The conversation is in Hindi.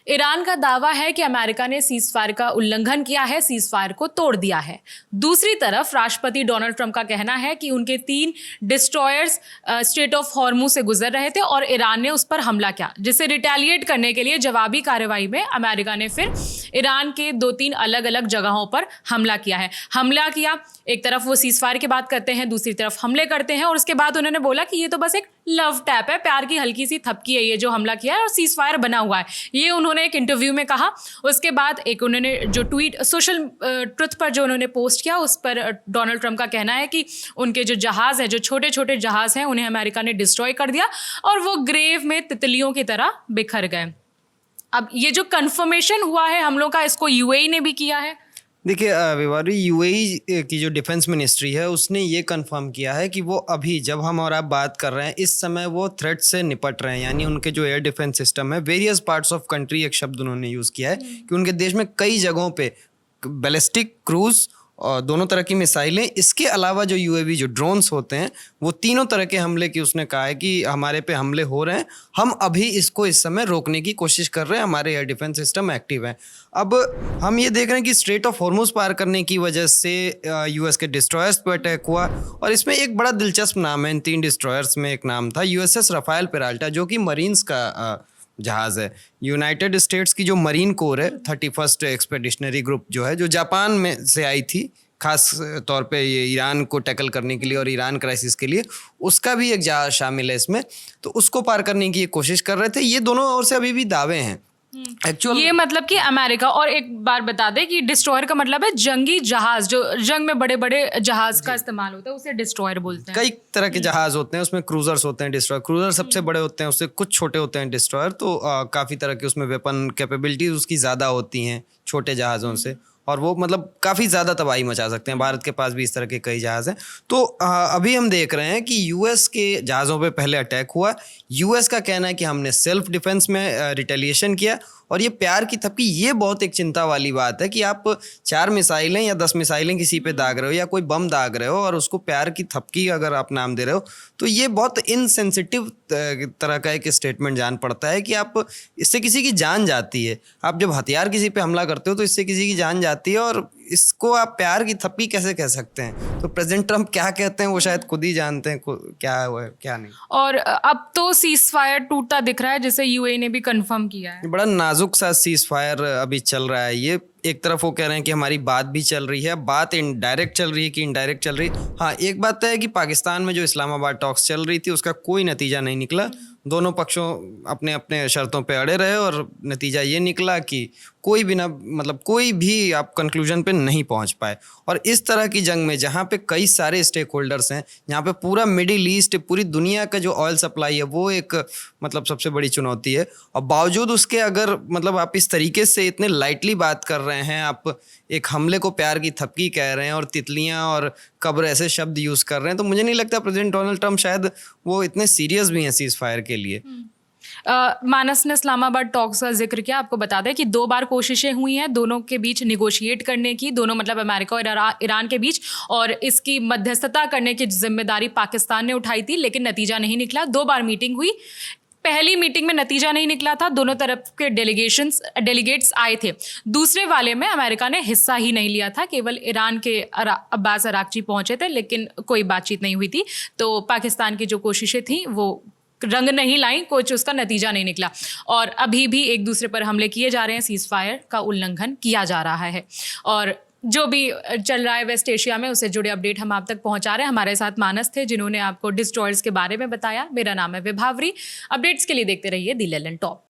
ईरान का दावा है कि अमेरिका ने सीज़फायर का उल्लंघन किया है, सीज़फायर को तोड़ दिया है। दूसरी तरफ राष्ट्रपति डोनाल्ड ट्रंप का कहना है कि उनके 3 डिस्ट्रॉयर्स स्ट्रेट ऑफ हॉर्मुज से गुजर रहे थे और ईरान ने उस पर हमला किया, जिसे रिटेलिएट करने के लिए जवाबी कार्रवाई में अमेरिका ने फिर ईरान के 2-3 अलग अलग जगहों पर हमला किया है। हमला किया, एक तरफ वो सीज़फायर की बात करते हैं, दूसरी तरफ हमले करते हैं और उसके बाद उन्होंने बोला कि ये तो बस एक लव टैप है, प्यार की हल्की सी थपकी है ये जो हमला किया है और सीज़फायर बना हुआ है, ये उन्होंने एक इंटरव्यू में कहा। उसके बाद एक उन्होंने जो ट्वीट सोशल ट्रुथ पर जो उन्होंने पोस्ट किया, उस पर डोनाल्ड ट्रंप का कहना है कि उनके जो जहाज़ हैं, जो छोटे छोटे जहाज़ हैं, उन्हें अमेरिका ने डिस्ट्रॉय कर दिया और वो ग्रेव में तितलियों की तरह बिखर गए। अब ये जो कन्फर्मेशन हुआ है हमलों का, इसको यूएई ने भी किया है। देखिए विवारी, यूएई की जो डिफेंस मिनिस्ट्री है उसने ये कंफर्म किया है कि वो अभी जब हम और आप बात कर रहे हैं इस समय वो थ्रेट से निपट रहे हैं, यानी उनके जो एयर डिफेंस सिस्टम है, वेरियस पार्ट्स ऑफ कंट्री, एक शब्द उन्होंने यूज़ किया है कि उनके देश में कई जगहों पे बैलिस्टिक, क्रूज और दोनों तरह की मिसाइलें, इसके अलावा जो यूएवी जो ड्रोन्स होते हैं वो तीनों तरह के हमले की उसने कहा है कि हमारे पे हमले हो रहे हैं, हम अभी इसको इस समय रोकने की कोशिश कर रहे हैं, हमारे एयर डिफेंस सिस्टम एक्टिव है। अब हम ये देख रहे हैं कि स्ट्रेट ऑफ हॉर्मुज पार करने की वजह से यूएस के डिस्ट्रॉयर्स पर अटैक हुआ और इसमें एक बड़ा दिलचस्प नाम है, इन 3 डिस्ट्रॉयर्स में एक नाम था यूएसएस राफेल पेराल्टा, जो कि मरीन्स का जहाज़ है। यूनाइटेड स्टेट्स की जो मरीन कोर है, 31st एक्सपेडिशनरी ग्रुप जो है, जो जापान में से आई थी खास तौर पे ये ईरान को टैकल करने के लिए और ईरान क्राइसिस के लिए, उसका भी एक जहाज़ शामिल है इसमें, तो उसको पार करने की कोशिश कर रहे थे। ये दोनों ओर से अभी भी दावे हैं एक्चुअल। ये मतलब कि अमेरिका, और एक बार बता दें कि डिस्ट्रॉयर का मतलब है जंगी जहाज, जो जंग में बड़े बड़े जहाज का इस्तेमाल होता है, उसे डिस्ट्रॉयर बोलते हैं। कई तरह के जहाज होते हैं, उसमें क्रूजर्स होते हैं, डिस्ट्रॉयर क्रूजर सबसे बड़े होते हैं, उससे कुछ छोटे होते हैं डिस्ट्रॉयर, तो काफ़ी तरह के उसमें वेपन कैपेबिलिटीज उसकी ज़्यादा होती हैं छोटे जहाज़ों से, और वो मतलब काफ़ी ज़्यादा तबाही मचा सकते हैं। भारत के पास भी इस तरह के कई जहाज़ हैं। तो अभी हम देख रहे हैं कि यूएस के जहाज़ों पे पहले अटैक हुआ, यूएस का कहना है कि हमने सेल्फ डिफेंस में रिटेलिएशन किया, और ये प्यार की थपकी, ये बहुत एक चिंता वाली बात है कि आप 4 मिसाइलें या 10 मिसाइलें किसी पे दाग रहे हो या कोई बम दाग रहे हो और उसको प्यार की थपकी अगर आप नाम दे रहे हो, तो ये बहुत इनसेंसिटिव तरह का एक स्टेटमेंट जान पड़ता है कि आप इससे किसी की जान जाती है। आप जब हथियार किसी पे हमला करते हो तो इससे किसी की जान जाती है, और इसको आप प्यार की थप्पी कैसे कह सकते हैं? तो प्रेसिडेंट ट्रंप क्या कहते हैं वो शायद खुद ही जानते हैं क्या है क्या नहीं। और अब तो सीज़फायर टूटता दिख रहा है, जिसे यूएई ने भी कंफर्म किया है। बड़ा नाजुक सा सीज़फायर अभी चल रहा है। ये एक तरफ वो कह रहे हैं कि हमारी बात भी चल रही है, बात इनडायरेक्ट चल रही है कि इनडायरेक्ट चल रही है। हाँ, एक बात है कि पाकिस्तान में जो इस्लामाबाद टॉक्स चल रही थी उसका कोई नतीजा नहीं निकला। दोनों पक्षों अपने अपने शर्तों पे अड़े रहे और नतीजा ये निकला कि कोई भी ना, मतलब कोई भी आप कंक्लूजन पे नहीं पहुंच पाए। और इस तरह की जंग में जहाँ पे कई सारे स्टेक होल्डर्स हैं, यहाँ पे पूरा मिडिल ईस्ट, पूरी दुनिया का जो ऑयल सप्लाई है वो एक मतलब सबसे बड़ी चुनौती है, और बावजूद उसके अगर मतलब आप इस तरीके से इतने लाइटली बात कर रहे हैं, आप एक हमले को प्यार की थपकी कह रहे हैं और तितलियां और कब्र ऐसे शब्द यूज़ कर रहे हैं, तो मुझे नहीं लगता प्रेसिडेंट डोनाल्ड ट्रंप शायद वो इतने सीरियस भी हैं सीज़ फायर के लिए। मानस ने इस्लामाबाद टॉक्स का जिक्र किया। आपको बता दें कि 2 बार कोशिशें हुई हैं दोनों के बीच निगोशिएट करने की, दोनों मतलब अमेरिका और ईरान के बीच, और इसकी मध्यस्थता करने की जिम्मेदारी पाकिस्तान ने उठाई थी, लेकिन नतीजा नहीं निकला। 2 बार मीटिंग हुई, पहली मीटिंग में नतीजा नहीं निकला था, दोनों तरफ के डेलीगेट्स आए थे। दूसरे वाले में अमेरिका ने हिस्सा ही नहीं लिया था, केवल ईरान के अब्बास अराक्ची पहुंचे थे, लेकिन कोई बातचीत नहीं हुई थी। तो पाकिस्तान की जो कोशिशें थी वो रंग नहीं लाई, कुछ उसका नतीजा नहीं निकला, और अभी भी एक दूसरे पर हमले किए जा रहे हैं, सीज़फायर का उल्लंघन किया जा रहा है। और जो भी चल रहा है वेस्ट एशिया में, उससे जुड़े अपडेट हम आप तक पहुंचा रहे हैं। हमारे साथ मानस थे जिन्होंने आपको डिस्ट्रॉयर्स के बारे में बताया। मेरा नाम है विभावरी। अपडेट्स के लिए देखते रहिए दी ललन टॉप।